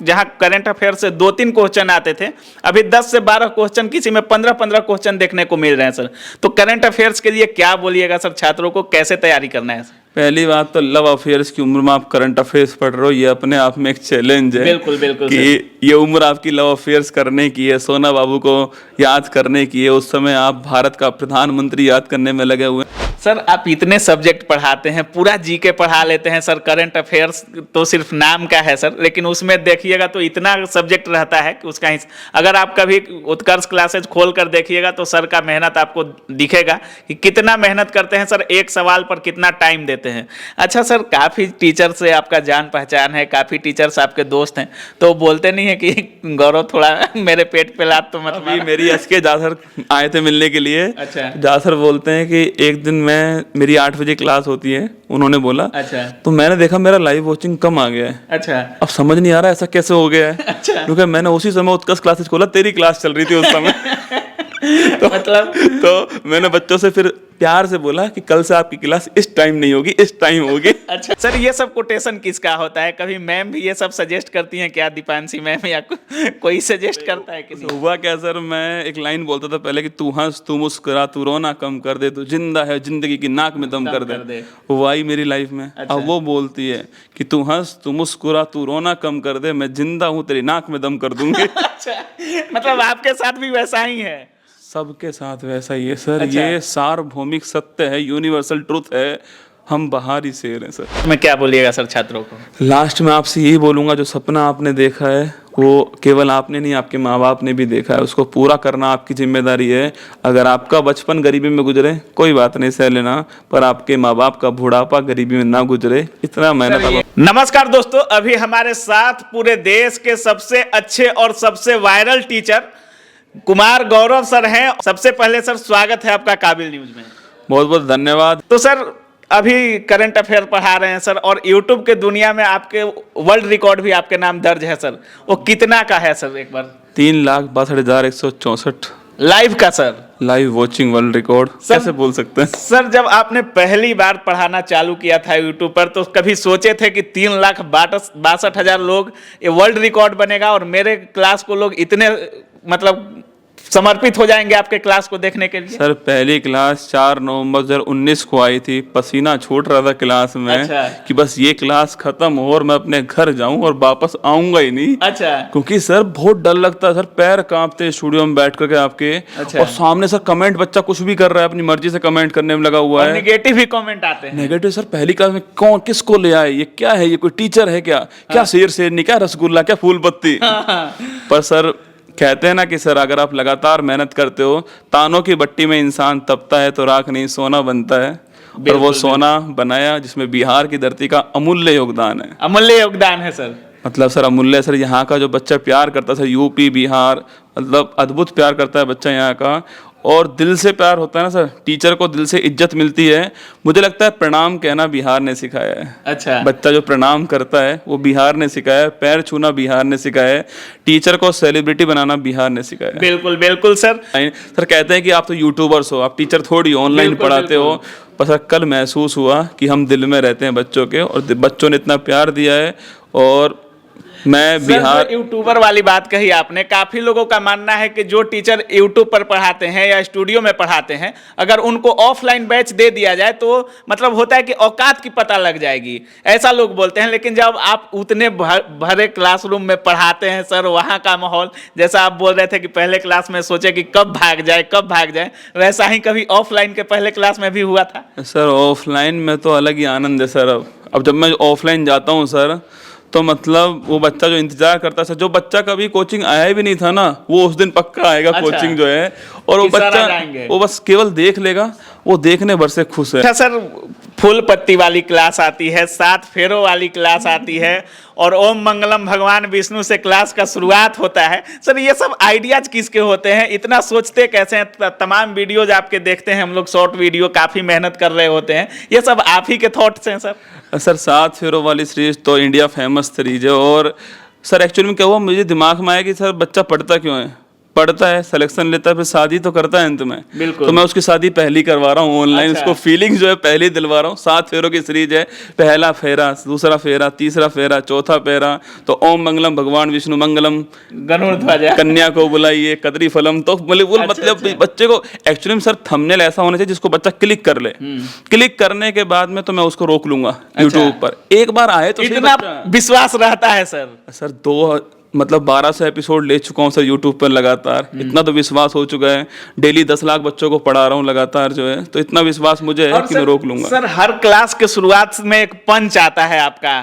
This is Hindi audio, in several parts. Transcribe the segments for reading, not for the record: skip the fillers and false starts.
जहां करंट अफेयर से 2-3 क्वेश्चन आते थे, अभी 10 से 12 क्वेश्चन, किसी में 15-15 क्वेश्चन देखने को मिल रहे हैं सर। तो करंट अफेयर्स के लिए क्या बोलिएगा सर, छात्रों को कैसे तैयारी करना है सर? पहली बात तो लव अफेयर्स की उम्र में आप करंट अफेयर्स पढ़ रहे हो, ये अपने आप में एक चैलेंज है। बिल्कुल बिल्कुल कि ये उम्र आपकी लव अफेयर्स करने की है, सोना बाबू को याद करने की है। उस समय आप भारत का प्रधानमंत्री याद करने में लगे हुए हैं। सर आप इतने सब्जेक्ट पढ़ाते हैं, पूरा जीके पढ़ा लेते हैं सर, करंट अफेयर्स तो सिर्फ नाम का है सर, लेकिन उसमें देखिएगा तो इतना सब्जेक्ट रहता है कि उसका अगर आप कभी उत्कर्ष क्लासेज खोल कर देखिएगा तो सर का मेहनत आपको दिखेगा कि कितना मेहनत करते हैं सर, एक सवाल पर कितना टाइम देते हैं। अच्छा सर, काफ़ी टीचर से आपका जान पहचान है, काफ़ी टीचर्स आपके दोस्त हैं, तो बोलते नहीं है कि गौरव थोड़ा मेरे पेट पे लात तो मत अभी मेरी एसके जासर आए थे मिलने के लिए। अच्छा। जासर बोलते हैं कि एक दिन मेरी 8 बजे क्लास होती है, उन्होंने बोला। अच्छा। तो मैंने देखा मेरा लाइव वॉचिंग कम आ गया है। अच्छा। अब समझ नहीं आ रहा ऐसा कैसे हो गया है। अच्छा। क्योंकि मैंने उसी समय उत्कर्ष क्लासेस खोला, तेरी क्लास चल रही थी उस समय। तो मतलब तो मैंने बच्चों से फिर प्यार से बोला कि कल से आपकी क्लास इस टाइम नहीं होगी, इस टाइम होगी। अच्छा सर, ये सब कोटेशन किसका होता है? कभी मैम भी ये सब सजेस्ट करती हैं क्या, दीपांशी मैम या कोई सजेस्ट करता है कि नहीं? हुआ क्या सर, मैं एक लाइन बोलता था पहले कि तू हंस, तू मुस्कुरा, तू रोना कम कर दे, तू जिंदा है जिंदगी की नाक में दम कर दे। वो आई मेरी लाइफ में। अच्छा। अब वो बोलती है कि तू हंस, तू मुस्कुरा, तू रोना कम कर दे, मैं जिंदा हूँ, तेरी नाक में दम कर दूंगी। अच्छा, मतलब आपके साथ भी वैसा ही है? सबके साथ वैसा ही है सर। अच्छा। ये सार्वभौमिक सत्य है, यूनिवर्सल ट्रुथ है। हम बाहरी शेर हैं सर। मैं क्या बोलिएगा सर छात्रों को? लास्ट में आपसे यही बोलूंगा, जो सपना आपने देखा है वो केवल आपने नहीं, आपके माँ बाप ने भी देखा है, उसको पूरा करना आपकी जिम्मेदारी है। अगर आपका बचपन गरीबी में गुजरे कोई बात नहीं, सह लेना, पर आपके माँ बाप का बुढ़ापा गरीबी में ना गुजरे, इतना मेहनत। नमस्कार दोस्तों, अभी हमारे साथ पूरे देश के सबसे अच्छे और सबसे viral teacher Kumar Gaurav sir हैं। सबसे पहले सर स्वागत है आपका काबिल न्यूज में। बहुत बहुत धन्यवाद। तो सर अभी करंट अफेयर पढ़ा रहे हैं सर, और यूट्यूब के दुनिया में आपके वर्ल्ड रिकॉर्ड भी आपके नाम दर्ज है सर, वो कितना का है सर? एक बार 3,62,164 लाइव का sir, live watching world record कैसे बोल सकते हैं सर? जब आपने पहली बार पढ़ाना चालू किया था यूट्यूब पर, तो कभी सोचे थे कि 3,62,000 लोग ये वर्ल्ड रिकॉर्ड बनेगा और मेरे क्लास को लोग इतने मतलब समर्पित हो जाएंगे आपके क्लास को देखने के लिए? सर पहली क्लास 4 नवंबर 2019 को आई थी, पसीना छूट रहा था क्लास में। अच्छा। कि बस ये क्लास खत्म हो और मैं अपने घर जाऊं और वापस आऊंगा ही नहीं। अच्छा। क्योंकि सर बहुत डर लगता है सर, पैर कांपते स्टूडियो में बैठ करके आपके। अच्छा। और सामने सर कमेंट, बच्चा कुछ भी कर रहा है, अपनी मर्जी से कमेंट करने में लगा हुआ है। नेगेटिव भी कमेंट आते हैं। नेगेटिव सर, पहली क्लास में कौन किसको ले आए, ये क्या है, ये कोई टीचर है क्या? क्या शेर शेरनी, क्या रसगुल्ला, क्या फूल पत्ती। पर सर कहते हैं ना कि सर अगर आप लगातार मेहनत करते हो, तानों की भट्टी में इंसान तपता है तो राख नहीं सोना बनता है। और वो सोना बनाया जिसमें बिहार की धरती का अमूल्य योगदान है। अमूल्य योगदान है सर। मतलब सर अमूल्य सर, यहाँ का जो बच्चा प्यार करता है सर, यूपी बिहार, मतलब अद्भुत प्यार करता है बच्चा यहाँ का, और दिल से प्यार होता है ना सर, टीचर को दिल से इज्जत मिलती है। मुझे लगता है प्रणाम कहना बिहार ने सिखाया है। अच्छा। बच्चा जो प्रणाम करता है वो बिहार ने सिखाया है, पैर छूना बिहार ने सिखाया है, टीचर को सेलिब्रिटी बनाना बिहार ने सिखाया है। बिल्कुल बिल्कुल सर। सर कहते हैं कि आप तो यूट्यूबर्स हो, आप टीचर थोड़ी ऑनलाइन पढ़ाते हो। पर सर कल महसूस हुआ कि हम दिल में रहते हैं बच्चों के, और बच्चों ने इतना प्यार दिया है। और मैं बिहार यूट्यूबर वाली बात कही आपने, काफी लोगों का मानना है कि जो टीचर यूट्यूब पर पढ़ाते हैं या स्टूडियो में पढ़ाते हैं, अगर उनको ऑफलाइन बैच दे दिया जाए तो मतलब होता है कि औकात की पता लग जाएगी, ऐसा लोग बोलते हैं। लेकिन जब आप उतने भरे क्लासरूम में पढ़ाते हैं सर, वहाँ का माहौल, जैसा आप बोल रहे थे कि पहले क्लास में सोचे कि कब भाग जाए, वैसा ही कभी ऑफलाइन के पहले क्लास में भी हुआ था? सर ऑफलाइन में तो अलग ही आनंद है सर। अब जब मैं ऑफलाइन जाता हूँ सर, तो मतलब वो बच्चा जो इंतजार करता है सर, जो बच्चा कभी कोचिंग आया भी नहीं था ना, वो उस दिन पक्का आएगा। अच्छा। कोचिंग जो है, और वो बच्चा वो बस केवल देख लेगा, वो देखने भर से खुश है। अच्छा सर, फूल पत्ती वाली क्लास आती है, 7 फेरों वाली क्लास आती है, और ओम मंगलम भगवान विष्णु से क्लास का शुरुआत होता है। सर ये सब आइडियाज किसके होते हैं, इतना सोचते कैसे हैं? तमाम वीडियोज आपके देखते हैं हम लोग, शॉर्ट वीडियो, काफ़ी मेहनत कर रहे होते हैं, ये सब आप ही के थॉट्स हैं सर? सर 7 फेरों वाली सीरीज तो इंडिया फेमस सीरीज है। और सर एक्चुअली में क्या हुआ, मुझे दिमाग में आया कि सर बच्चा पढ़ता क्यों है। पढ़ता है, सिलेक्शन लेता है, फिर शादी तो करता है अंत में। बिल्कुल। तो मैं उसकी शादी पहली करवा रहा हूँ ऑनलाइन। अच्छा। उसको फीलिंग जो है पहली दिलवा रहा हूँ। 7 फेरों की सीरीज है, पहला फेरा, दूसरा फेरा, तीसरा फेरा, चौथा फेरा, तो ओम मंगलम भगवान विष्णु मंगलम, गरुड़ कन्या को बुलाइए, कदरी फलम। तो मतलब बच्चे को एक्चुअली सर थंबनेल ऐसा होना चाहिए जिसको बच्चा क्लिक कर ले। क्लिक करने के बाद में तो मैं उसको रोक लूंगा यूट्यूब पर। एक बार आए तो सही इतना बच्चा। विश्वास रहता है सर? सर 1200 एपिसोड ले चुका हूँ सर यूट्यूब पर लगातार। इतना तो विश्वास हो चुका है, डेली 10 लाख बच्चों को पढ़ा रहा हूँ लगातार जो है, तो इतना विश्वास मुझे है कि मैं रोक लूंगा। सर हर क्लास के शुरुआत में एक पंच आता है आपका,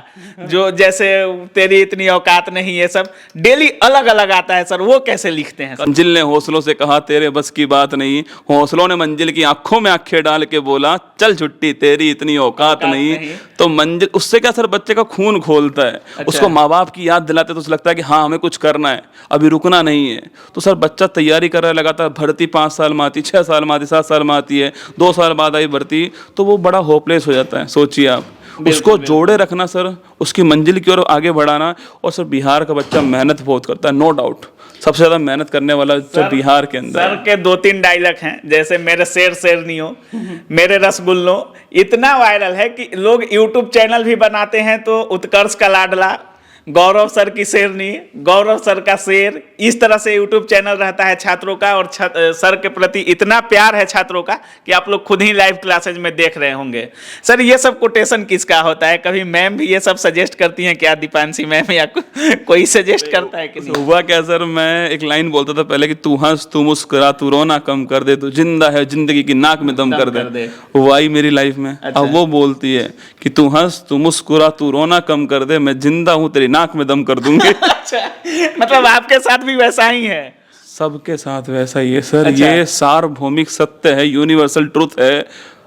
जो जैसे तेरी इतनी औकात नहीं, ये सब डेली अलग अलग आता है सर, वो कैसे लिखते हैं? मंजिल ने हौसलों से कहा तेरे बस की बात नहीं, हौसलों ने मंजिल की आंखों में आंखें डाल के बोला चल छुट्टी तेरी इतनी औकात नहीं। तो मंजिल उससे क्या सर बच्चे का खून खोलता है। अच्छा। उसको माँ बाप की याद दिलाते तो उसे लगता है कि हाँ हमें कुछ करना है, अभी रुकना नहीं है। तो सर बच्चा तैयारी कर रहा है लगातार, भर्ती 5 साल में आती, 6 साल में आती, 7 साल में आती है, 2 साल बाद आई भर्ती, तो वो बड़ा होपलेस हो जाता है। सोचिए आप, उसको जोड़े रखना सर, उसकी मंजिल की ओर आगे बढ़ाना। और सर बिहार का बच्चा मेहनत बहुत करता है, नो डाउट सबसे ज्यादा मेहनत करने वाला सर बिहार के अंदर। सर के 2-3 डायलॉग हैं, जैसे मेरे शेर शेरनियों, मेरे रसगुल्लों, इतना वायरल है कि लोग यूट्यूब चैनल भी बनाते हैं। तो उत्कर्ष का लाडला, गौरव सर की शेरनी, गौरव सर का शेर, इस तरह से यूट्यूब चैनल रहता है छात्रों का। और सर के प्रति इतना प्यार है छात्रों का कि आप लोग खुद ही लाइव क्लासेज में देख रहे होंगे। सर ये सब कोटेशन किसका होता है? कभी मैम भी ये सब सजेस्ट करती हैं क्या, दीपांशी मैम, या कोई सजेस्ट करता है कि नहीं? हुआ क्या सर, मैं एक लाइन बोलता था पहले कि तू हंस, तू मुस्कुरा, तू रोना कम कर दे, तू जिंदा है जिंदगी की नाक में दम कर दे। वो आई मेरी लाइफ में। अच्छा। अब वो बोलती है कि तू हंस, तू मुस्कुरा, तू रोना कम कर दे, मैं जिंदा हूँ तेरी नाक में दम कर दूंगी। अच्छा, मतलब आपके साथ भी वैसा ही है? सबके साथ वैसा ही है सर। अच्छा। ये सार्वभौमिक सत्य है, यूनिवर्सल ट्रुथ है।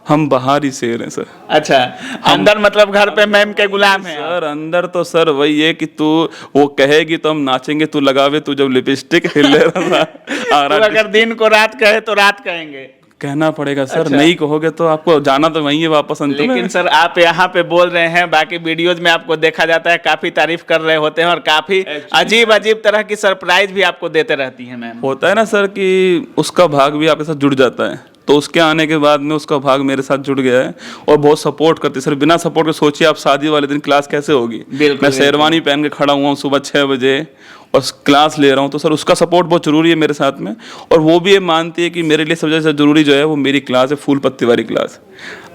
हम बाहरी शेर हैं सर। अच्छा, अंदर मतलब घर पे मैम के गुलाम है सर अंदर तो सर वही है कि तू वो कहेगी तो हम नाचेंगे, तू लगावे, तू जब लिपस्टिक हिले तो अगर दिन को रात कहे तो रात कहेंगे, कहना पड़ेगा सर। अच्छा। नहीं कहोगे तो आपको जाना तो वहीं है वापस अंत में। लेकिन सर आप यहाँ पे बोल रहे हैं, बाकी वीडियोज में आपको देखा जाता है काफी तारीफ कर रहे होते हैं और काफी अजीब अजीब तरह की सरप्राइज भी आपको देते रहती हैं मैम। होता है ना सर कि उसका भाग भी आपके साथ जुड़ जाता है, तो उसके आने के बाद में उसका भाग मेरे साथ जुड़ गया है और बहुत सपोर्ट करती है सर। बिना सपोर्ट के सोचिए आप शादी वाले दिन क्लास कैसे होगी। मैं शेरवानी पहन के खड़ा हुआ हूँ सुबह 6 बजे और क्लास ले रहा हूँ, तो सर उसका सपोर्ट बहुत जरूरी है मेरे साथ में। और वो भी ये मानती है कि मेरे लिए सबसे ज़्यादा जरूरी जो है वो मेरी क्लास है, फूल पत्ती वाली क्लास।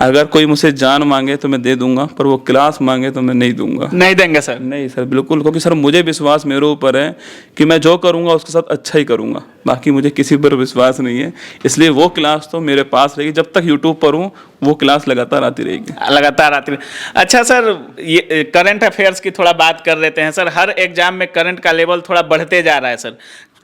अगर कोई मुझसे जान मांगे तो मैं दे दूंगा, पर वो क्लास मांगे तो मैं नहीं दूंगा। नहीं देंगे सर? नहीं सर बिल्कुल, क्योंकि सर मुझे विश्वास मेरे ऊपर है कि मैं जो करूंगा उसके साथ अच्छा ही करूंगा, बाकी मुझे किसी पर विश्वास नहीं है। इसलिए वो क्लास तो मेरे पास रहेगी, जब तक यूट्यूब पर हूँ वो क्लास लगातार आती रहेगी। लगातार आती रहेगी। अच्छा सर, ये करंट अफेयर्स की थोड़ा बात कर लेते हैं सर। हर एग्जाम में करंट का लेवल थोड़ा बढ़ते जा रहा है सर।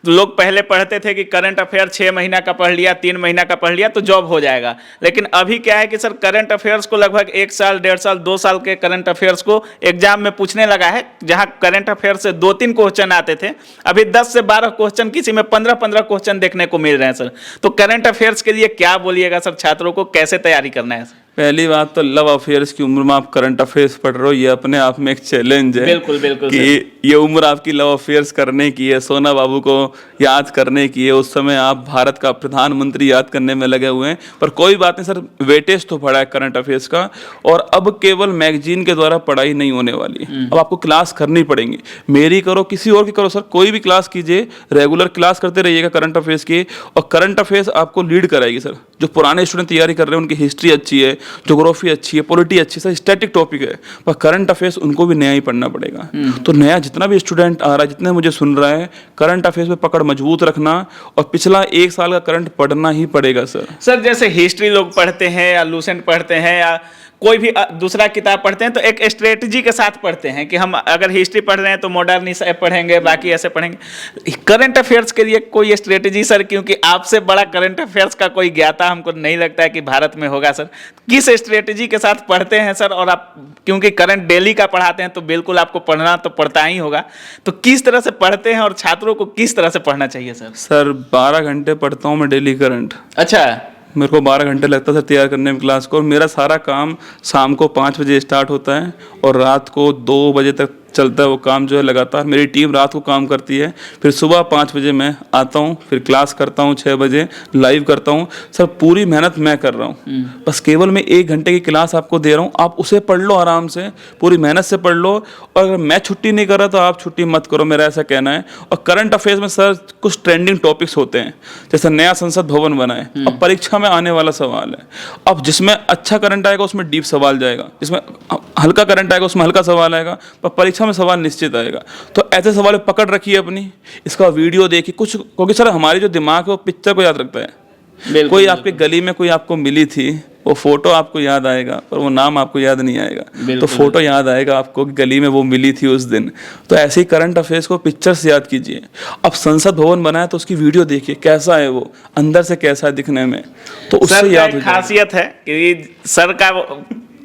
लोग पहले पढ़ते थे कि करंट अफेयर 6 महीना का पढ़ लिया, 3 महीना का पढ़ लिया तो जॉब हो जाएगा। लेकिन अभी क्या है कि सर करंट अफेयर्स को लगभग 1 साल, 1.5 साल, 2 साल के करंट अफेयर्स को एग्जाम में पूछने लगा है। जहां करंट अफेयर से 2-3 क्वेश्चन आते थे, अभी 10 से 12 क्वेश्चन, किसी में 15-15 क्वेश्चन देखने को मिल रहे हैं सर। तो करंट अफेयर्स के लिए क्या बोलिएगा सर, छात्रों को कैसे तैयारी करना है सर? पहली बात तो लव अफेयर्स की उम्र में आप करंट अफेयर्स पढ़ रहे हो, ये अपने आप में एक चैलेंज है। बिल्कुल बिल्कुल कि ये उम्र आपकी लव अफेयर्स करने की है, सोना बाबू को याद करने की है। उस समय आप भारत का प्रधानमंत्री याद करने में लगे हुए हैं। पर कोई बात नहीं सर, वेटेज तो पढ़ा है करंट अफेयर्स का, और अब केवल मैगजीन के द्वारा पढ़ाई नहीं होने वाली है। अब आपको क्लास करनी पड़ेगी, मेरी करो किसी और की करो सर, कोई भी क्लास कीजिए, रेगुलर क्लास करते रहिएगा करंट अफेयर्स की। और करंट अफेयर्स आपको लीड कराएगी सर। जो पुराने स्टूडेंट तैयारी कर रहे हैं उनकी हिस्ट्री अच्छी है, ज्योग्राफी अच्छी है, पॉलिटी अच्छी है, स्टैटिक टॉपिक है, पर करंट अफेयर्स उनको भी नया ही पढ़ना पड़ेगा। तो नया जितना भी स्टूडेंट आ रहा है, जितने मुझे सुन रहा है, करंट अफेयर्स में पकड़ मजबूत रखना और पिछला 1 साल का करंट पढ़ना ही पड़ेगा सर। सर जैसे हिस्ट्री लोग पढ़ते हैं या लूसेंट पढ़ते हैं या कोई भी दूसरा किताब पढ़ते हैं, तो एक स्ट्रेटजी के साथ पढ़ते हैं कि हम अगर हिस्ट्री पढ़ रहे हैं तो मॉडर्निज्म पढ़ेंगे, बाकी ऐसे पढ़ेंगे। करंट अफेयर्स के लिए कोई स्ट्रेटजी सर? क्योंकि आपसे बड़ा करंट अफेयर्स का कोई ज्ञाता हमको नहीं लगता है कि भारत में होगा सर। किस स्ट्रेटजी के साथ पढ़ते हैं सर? और आप क्योंकि करंट डेली का पढ़ाते हैं तो बिल्कुल आपको पढ़ना तो पड़ता ही होगा, तो किस तरह से पढ़ते हैं और छात्रों को किस तरह से पढ़ना चाहिए सर? सर 12 घंटे पढ़ता हूँ मैं डेली करंट। अच्छा, मेरे को 12 घंटे लगता था तैयार करने में क्लास को, और मेरा सारा काम शाम को 5 बजे स्टार्ट होता है और रात को 2 बजे तक चलता है वो काम जो है लगातार। मेरी टीम रात को काम करती है, फिर सुबह 5 बजे मैं आता हूँ, फिर क्लास करता हूँ 6 बजे, लाइव करता हूँ। सर पूरी मेहनत मैं कर रहा हूँ, बस केवल मैं 1 घंटे की क्लास आपको दे रहा हूँ, आप उसे पढ़ लो आराम से, पूरी मेहनत से पढ़ लो। और अगर मैं छुट्टी नहीं कर रहा तो आप छुट्टी मत करो, मेरा ऐसा कहना है। और करंट अफेयर्स में सर कुछ ट्रेंडिंग टॉपिक्स होते हैं, जैसे नया संसद भवन बना है, अब परीक्षा में आने वाला सवाल है। अब जिसमें अच्छा करंट आएगा उसमें डीप सवाल जाएगा, जिसमें हल्का करंट आएगा उसमें हल्का सवाल आएगा, पर परीक्षा में सवाल निश्चित आएगा। तो ऐसे सवाल पकड़ रखिए अपनी, इसका वीडियो देखिए कुछ, क्योंकि सर हमारी जो दिमाग है वो पिक्चर को याद रखता है। कोई आपके गली में कोई आपको मिली थी, वो फोटो आपको याद आएगा पर वो नाम आपको याद नहीं आएगा, तो फोटो याद आएगा आपको कि गली में वो मिली थी उस दिन। तो ऐसे ही करंट अफेयर्स को पिक्चर से याद कीजिए। अब संसद भवन बना है तो उसकी वीडियो देखिए, कैसा है वो, अंदर से कैसा है दिखने में, तो उससे याद हो जाएगा। खासियत है कि सर का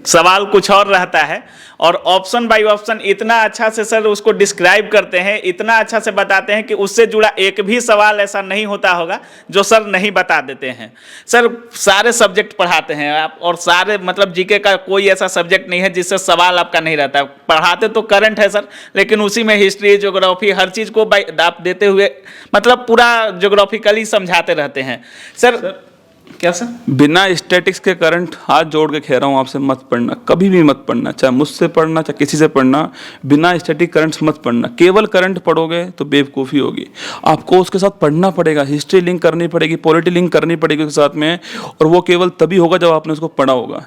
सवाल कुछ और रहता है और ऑप्शन बाय ऑप्शन इतना अच्छा से सर उसको डिस्क्राइब करते हैं, इतना अच्छा से बताते हैं कि उससे जुड़ा एक भी सवाल ऐसा नहीं होता होगा जो सर नहीं बता देते हैं। सर सारे सब्जेक्ट पढ़ाते हैं आप, और सारे मतलब जीके का कोई ऐसा सब्जेक्ट नहीं है जिससे सवाल आपका नहीं रहता। पढ़ाते तो करंट है सर, लेकिन उसी में हिस्ट्री, ज्योग्राफी, हर चीज़ को आप देते हुए मतलब पूरा ज्योग्राफिकली समझाते रहते हैं सर। क्या सर? बिना स्टैटिक्स के करंट हाथ जोड़ के कह रहा हूँ आपसे, मत पढ़ना, कभी भी मत पढ़ना, चाहे मुझसे पढ़ना चाहे किसी से पढ़ना, बिना स्टैटिक करंट्स मत पढ़ना। केवल करंट पढ़ोगे तो बेवकूफ़ी होगी, आपको उसके साथ पढ़ना पड़ेगा, हिस्ट्री लिंक करनी पड़ेगी, पॉलिटी लिंक करनी पड़ेगी उसके साथ में, और वो केवल तभी होगा जब आपने उसको पढ़ा होगा।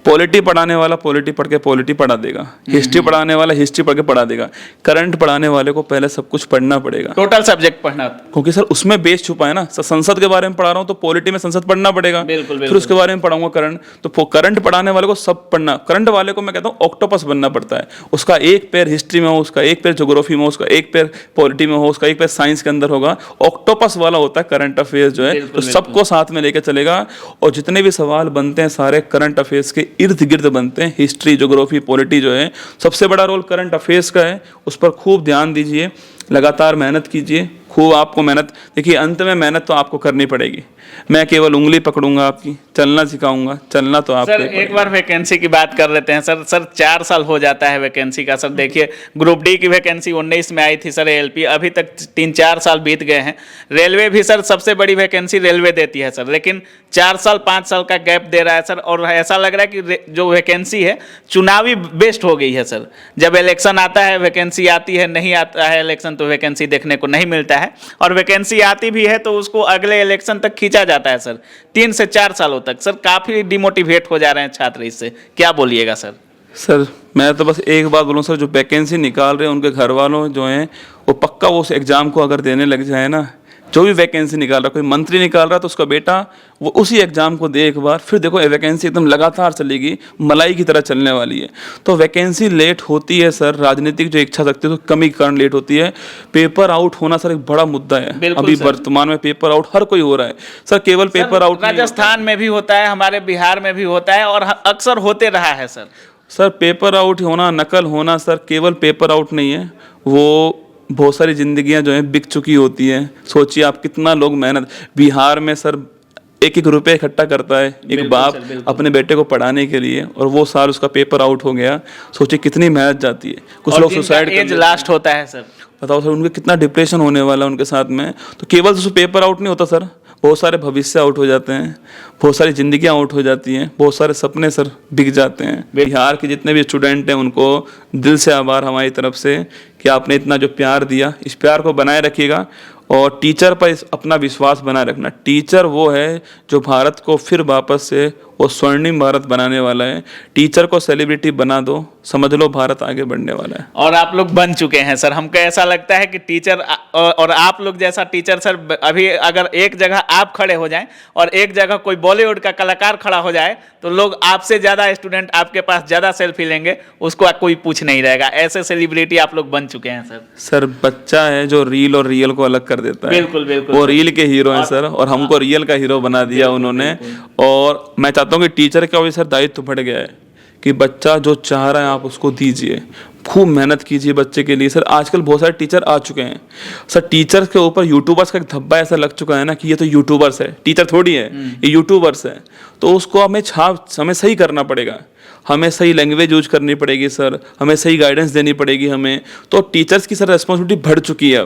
पॉलिटी पढ़ाने वाला पॉलिटी पढ़ के पॉलिटी पढ़ा देगा, हिस्ट्री पढ़ाने वाला हिस्ट्री पढ़ के पढ़ा देगा, करंट पढ़ाने वाले को पहले सब कुछ पढ़ना पड़ेगा, टोटल सब्जेक्ट पढ़ना, क्योंकि सर उसमें बेस छुपा है ना। संसद के बारे में पढ़ा रहा हूँ तो पॉलिटी में संसद पढ़ना पड़ेगा, फिर उसके बारे में पढ़ाऊंगा करंट। तो करंट पढ़ाने वाले को सब पढ़ना, करंट वाले को मैं कहता हूँ ऑक्टोपस बनना पड़ता है, उसका एक पैर हिस्ट्री में हो, उसका एक पैर ज्योग्राफी में हो, उसका एक पैर पॉलिटी में हो, उसका एक पैर साइंस के अंदर होगा। ऑक्टोपस वाला होता है करंट अफेयर्स जो है, तो सबको साथ में लेकर चलेगा। और जितने भी सवाल बनते हैं सारे करंट अफेयर्स के इर्द गिर्द बनते हैं, हिस्ट्री, ज्योग्राफी, पॉलिटी जो है, सबसे बड़ा रोल करंट अफेयर्स का है। उस पर खूब ध्यान दीजिए, लगातार मेहनत कीजिए, खूब आपको मेहनत, देखिए अंत में मेहनत तो आपको करनी पड़ेगी। मैं केवल उंगली पकड़ूंगा आपकी, चलना सिखाऊंगा, चलना तो आपको। सर एक बार वैकेंसी की बात कर लेते हैं सर। 4 साल हो जाता है वैकेंसी का सर। देखिए ग्रुप डी की वैकेंसी 19 में आई थी सर, एलपी, अभी तक 3-4 साल बीत गए हैं। रेलवे भी सर सबसे बड़ी वैकेंसी रेलवे देती है सर, लेकिन 4 साल 5 साल का गैप दे रहा है सर। और ऐसा लग रहा है कि जो वैकेंसी है चुनावी बेस्ड हो गई है सर। जब इलेक्शन आता है वैकेंसी आती है, नहीं आता है इलेक्शन तो वैकेंसी देखने को नहीं मिलता है। और वैकेंसी आती भी है तो उसको अगले इलेक्शन तक खींचा जाता है सर, 3 से 4 सालों तक। सर काफी डिमोटिवेट हो जा रहे हैं छात्र इससे, क्या बोलिएगा सर? सर मैं तो बस एक बात बोलूँ सर, जो वैकेंसी निकाल रहे हैं उनके घर वालों जो हैं वो पक्का वो उस एग्ज़ाम को अगर देने लग जाए ना, जो भी वैकेंसी निकाल रहा, कोई मंत्री निकाल रहा तो उसका बेटा वो उसी एग्जाम को दे एक बार, फिर देखो वैकेंसी एकदम लगातार चलेगी, मलाई की तरह चलने वाली है। तो वैकेंसी लेट होती है सर, राजनीतिक जो इच्छा शक्ति है तो कमी के कारण लेट होती है। पेपर आउट होना सर एक बड़ा मुद्दा है, अभी वर्तमान में पेपर आउट हर कोई हो रहा है सर। केवल पेपर आउट राजस्थान में भी होता है, हमारे बिहार में भी होता है और अक्सर होते रहा है सर। सर पेपर आउट होना, नकल होना सर, केवल पेपर आउट नहीं है, वो बहुत सारी जिंदगियां जो हैं बिक चुकी होती हैं। सोचिए आप कितना लोग मेहनत, बिहार में सर 1-1 रुपये इकट्ठा करता है एक बाप अपने बेटे को पढ़ाने के लिए, और वो साल उसका पेपर आउट हो गया। सोचिए कितनी मेहनत जाती है। कुछ लोग सुसाइड एज लास्ट होता है सर, बताओ सर उनके कितना डिप्रेशन होने वाला है उनके साथ में। तो केवल तो पेपर आउट नहीं होता सर, बहुत सारे भविष्य आउट हो जाते हैं, बहुत सारी जिंदगियां आउट हो जाती हैं, बहुत सारे सपने सर बिक जाते हैं। बिहार के जितने भी स्टूडेंट हैं उनको दिल से आभार हमारी तरफ से कि आपने इतना जो प्यार दिया, इस प्यार को बनाए रखिएगा। और टीचर पर अपना विश्वास बनाए रखना। टीचर वो है जो भारत को फिर वापस से वो स्वर्णिम भारत बनाने वाला है। टीचर को सेलिब्रिटी बना दो, समझ लो भारत आगे बढ़ने वाला है। और आप लोग बन चुके हैं सर। हमको ऐसा लगता है कि टीचर और आप लोग जैसा टीचर सर, अभी अगर एक जगह आप खड़े हो जाएं और एक जगह कोई बॉलीवुड का कलाकार खड़ा हो जाए तो लोग आपसे ज़्यादा स्टूडेंट आपके पास ज़्यादा सेल्फी लेंगे, उसको कोई पूछ नहीं रहेगा। ऐसे सेलिब्रिटी आप लोग बन चुके हैं सर। सर बच्चा है जो रील और रियल को अलग कर देता है। बिल्कुल बिल्कुल, वो रील के हीरो हैं सर, और हमको रियल का हीरो बना दिया उन्होंने। और मैं चाहता हूँ कि टीचर का भी सर दायित्व बढ़ गया है कि बच्चा जो चाह रहा है आप उसको दीजिए, खूब मेहनत कीजिए बच्चे के लिए। सर आजकल बहुत सारे टीचर आ चुके हैं सर, टीचर्स के ऊपर यूट्यूबर्स का एक धब्बा ऐसा लग चुका है ना कि ये तो यूट्यूबर्स है, टीचर थोड़ी है, ये यूट्यूबर्स है। तो उसको हमें सही करना पड़ेगा, हमें सही लैंग्वेज यूज करनी पड़ेगी सर, हमें सही गाइडेंस देनी पड़ेगी हमें। तो टीचर्स की सर रिस्पॉन्सिबिलिटी बढ़ चुकी है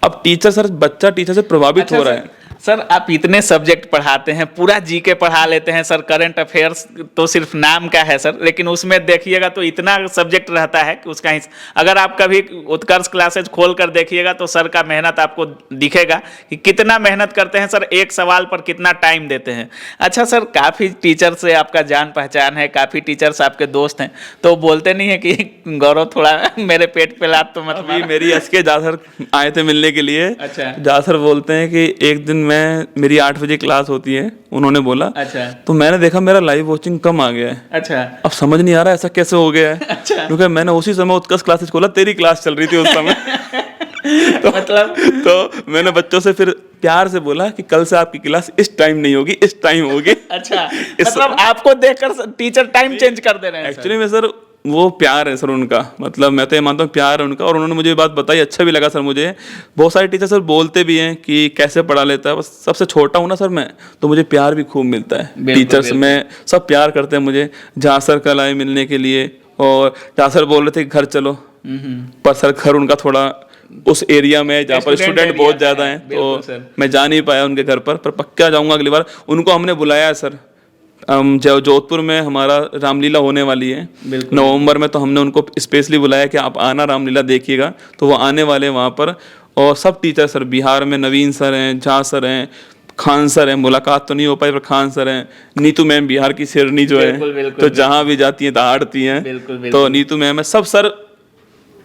अब टीचर सर, बच्चा टीचर से प्रभावित अच्छा हो रहा है। सर आप इतने सब्जेक्ट पढ़ाते हैं, पूरा जीके पढ़ा लेते हैं सर, करंट अफेयर्स तो सिर्फ नाम का है सर, लेकिन उसमें देखिएगा तो इतना सब्जेक्ट रहता है कि उसका अगर आप कभी उत्कर्ष क्लासेज खोल कर देखिएगा तो सर का मेहनत आपको दिखेगा कि कितना मेहनत करते हैं सर, एक सवाल पर कितना टाइम देते हैं। अच्छा सर, काफ़ी टीचर से आपका जान पहचान है, काफ़ी टीचर्स आपके दोस्त हैं, तो बोलते नहीं है कि गौरव थोड़ा मेरे पेट पे लात तो मत अभी मार। मेरी एस के जासर आए थे मिलने के लिए। अच्छा। जासर बोलते हैं कि एक दिन मेरी 8 बजे क्लास होती है, उन्होंने बोला। अच्छा। तो मैंने देखा मेरा लाइव वॉचिंग कम आ गया है। अच्छा। अब समझ नहीं आ रहा ऐसा कैसे हो गया है। अच्छा। क्योंकि मैंने उसी समय उत्कर्ष क्लासेस खोला, तेरी क्लास चल रही थी उस समय। मतलब तो मैंने बच्चों से फिर प्यार से बोला कि कल से आपकी क्लास इस टाइम नहीं होगी, इस टाइम होगी। अच्छा, मतलब आपको देखकर टीचर टाइम चेंज कर दे रहे हैं एक्चुअली में सर वो प्यार है सर उनका, मतलब मैं तो ये मानता हूँ प्यार है उनका, और उन्होंने मुझे ये बात बताई, अच्छा भी लगा सर मुझे। बहुत सारे टीचर सर बोलते भी हैं कि कैसे पढ़ा लेता है, बस सबसे छोटा हूँ ना सर मैं, तो मुझे प्यार भी खूब मिलता है। टीचर्स में सब प्यार करते हैं मुझे। जहाँ सर कल आए मिलने के लिए, और जहाँ सर बोल रहे थे कि घर चलो, पर सर घर उनका थोड़ा उस एरिया में जहाँ पर स्टूडेंट बहुत ज़्यादा हैं, तो मैं जा नहीं पाया उनके घर पर पक्का जाऊँगा अगली बार। उनको हमने बुलाया है सर, जोधपुर में हमारा रामलीला होने वाली है नवंबर में, तो हमने उनको स्पेशली बुलाया कि आप आना, रामलीला देखिएगा। तो वो आने वाले हैं वहाँ पर। और सब टीचर सर बिहार में, नवीन सर हैं, झा सर हैं, खान सर हैं, मुलाकात तो नहीं हो पाई पर खान सर हैं, नीतू मैम बिहार की शेरनी जो है, तो जहाँ भी जाती हैं दहाड़ती हैं, तो नीतू मैम है, सब सर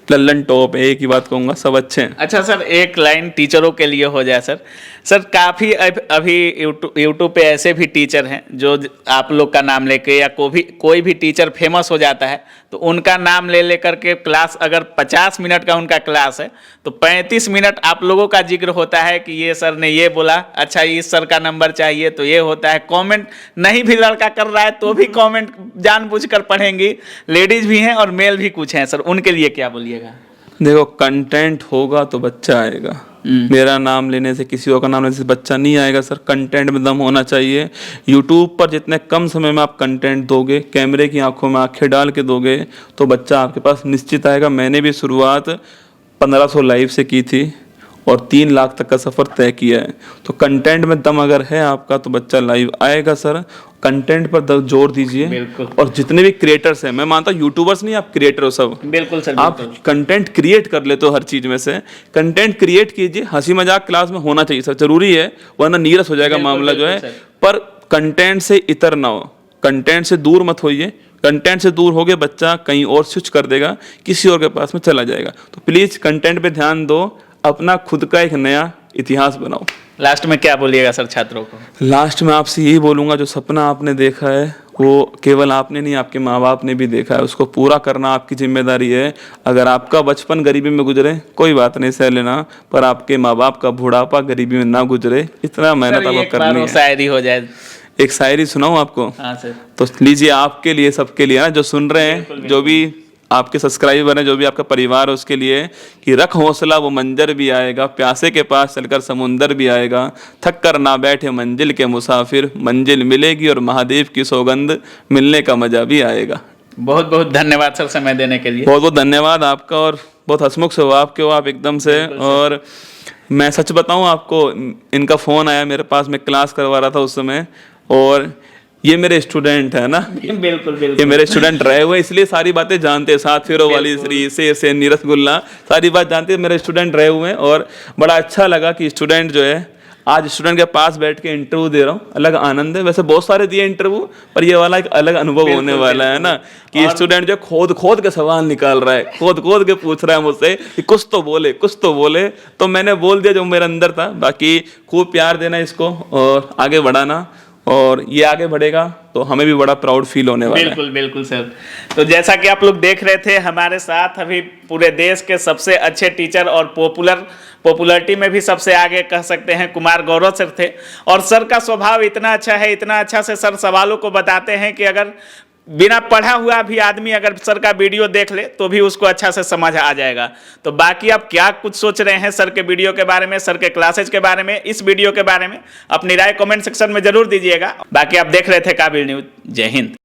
लल्लन टॉप है, एक ही बात कहूँगा, सब अच्छे हैं। अच्छा सर, एक लाइन टीचरों के लिए हो जाए सर। सर काफ़ी अभी यूट्यूब पे ऐसे भी टीचर हैं जो आप लोग का नाम लेके, या कोई भी टीचर फेमस हो जाता है तो उनका नाम ले लेकर के क्लास, अगर 50 मिनट का उनका क्लास है तो 35 मिनट आप लोगों का जिक्र होता है कि ये सर ने ये बोला, अच्छा इस सर का नंबर चाहिए, तो ये होता है। कमेंट नहीं भी लड़का कर रहा है तो भी कमेंट जानबूझकर पढ़ेंगी, लेडीज भी हैं और मेल भी कुछ हैं सर, उनके लिए क्या बोलिएगा? देखो, कंटेंट होगा तो बच्चा आएगा। मेरा नाम लेने से, किसी और का नाम लेने से बच्चा नहीं आएगा सर। कंटेंट में दम होना चाहिए। यूट्यूब पर जितने कम समय में आप कंटेंट दोगे, कैमरे की आंखों में आंखें डाल के दोगे, तो बच्चा आपके पास निश्चित आएगा। मैंने भी शुरुआत 1500 लाइव से की थी और 3 लाख तक का सफ़र तय किया है। तो कंटेंट में दम अगर है आपका तो बच्चा लाइव आएगा सर। कंटेंट पर जोर दीजिए। और जितने भी क्रिएटर्स हैं, मैं मानता हूँ यूट्यूबर्स नहीं, आप क्रिएटर हो सब। बिल्कुल सर, आप कंटेंट क्रिएट कर लेते हो हर चीज में से। कंटेंट क्रिएट कीजिए, हंसी मजाक क्लास में होना चाहिए सर, जरूरी है, वरना नीरस हो जाएगा मामला जो है। पर कंटेंट से इतर ना हो, कंटेंट से दूर मत होइए। कंटेंट से दूर हो गए बच्चा कहीं और स्विच कर देगा, किसी और के पास में चला जाएगा। तो प्लीज कंटेंट पे ध्यान दो, अपना खुद का एक नया इतिहास बनाओ। लास्ट में क्या बोलिएगा सर छात्रों को? लास्ट में आपसे यही बोलूँगा, जो सपना आपने देखा है वो केवल आपने नहीं, आपके माँ बाप ने भी देखा है, उसको पूरा करना आपकी जिम्मेदारी है। अगर आपका बचपन गरीबी में गुजरे कोई बात नहीं, सह लेना, पर आपके माँ बाप का बुढ़ापा गरीबी में ना गुजरे, इतना मेहनत आपको करनी है। शायरी हो जाए, एक शायरी सुनाऊँ आपको? हाँ सर। तो लीजिए, आपके लिए, सबके लिए ना, जो सुन रहे हैं, जो भी आपके सब्सक्राइबर हैं, जो भी आपका परिवार है, उसके लिए, कि रख हौसला वो मंजर भी आएगा, प्यासे के पास चलकर समुंदर भी आएगा, थक कर ना बैठे मंजिल के मुसाफिर, मंजिल मिलेगी और महादेव की सौगंध मिलने का मजा भी आएगा। बहुत बहुत धन्यवाद सर समय देने के लिए। बहुत बहुत धन्यवाद आपका, और बहुत हंसमुख स्वभाव के हो आप एकदम से। और मैं सच बताऊं आपको, इनका फ़ोन आया मेरे पास, मैं क्लास करवा रहा था उस समय, और ये मेरे स्टूडेंट है ना, बिल्कुल बिल्कुल, ये मेरे स्टूडेंट रहे हुए, इसलिए सारी बातें जानते हैं। 7 फेरों वाली श्री शेर से नीरस गुल्ला, सारी बात जानते हैं, मेरे स्टूडेंट रहे हुए हैं। और बड़ा अच्छा लगा कि स्टूडेंट जो है, आज स्टूडेंट के पास बैठ के इंटरव्यू दे रहा हूँ, अलग आनंद है। वैसे बहुत सारे दिए इंटरव्यू, पर ये वाला एक अलग अनुभव होने वाला है ना, कि स्टूडेंट जो खोद खोद के सवाल निकाल रहा है, खोद खोद के पूछ रहा है मुझसे कि कुछ तो बोले, कुछ तो बोले। तो मैंने बोल दिया जो मेरे अंदर था। बाकी खूब प्यार देना इसको और आगे बढ़ाना, और ये आगे बढ़ेगा तो हमें भी बड़ा प्राउड फील होने वाला है। बिल्कुल बिल्कुल सर। तो जैसा कि आप लोग देख रहे थे, हमारे साथ अभी पूरे देश के सबसे अच्छे टीचर और पॉपुलरिटी में भी सबसे आगे कह सकते हैं कुमार गौरव सर थे। और सर का स्वभाव इतना अच्छा है, इतना अच्छा से सर सवालों को बताते हैं कि अगर बिना पढ़ा हुआ भी आदमी अगर सर का वीडियो देख ले तो भी उसको अच्छा से समझ आ जाएगा। तो बाकी आप क्या कुछ सोच रहे हैं सर के वीडियो के बारे में, सर के क्लासेज के बारे में, इस वीडियो के बारे में, अपनी राय कमेंट सेक्शन में जरूर दीजिएगा। बाकी आप देख रहे थे काबिल न्यूज। जय हिंद।